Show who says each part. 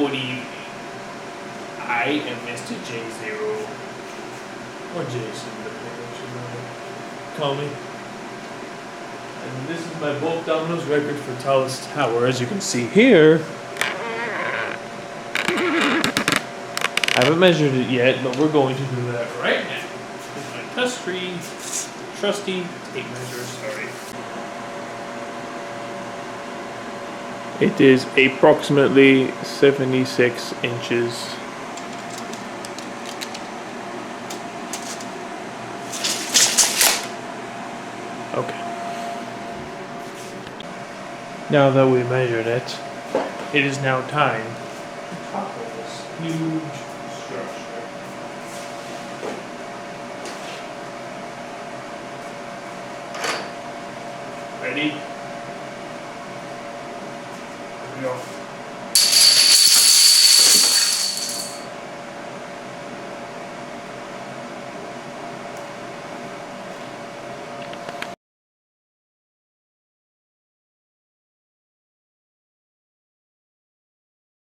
Speaker 1: Good evening. I am Mr.J0. Or Jason, depending what you want to call me. And this is my bulk Dominoes record for tallest tower. As you can see here, I haven't measured it yet, but we're going to do that right now. With my trusty tape measure, sorry. It is approximately 76 inches. Okay. Now that we measured it, it is now time to topple this huge structure. Ready? Here we go.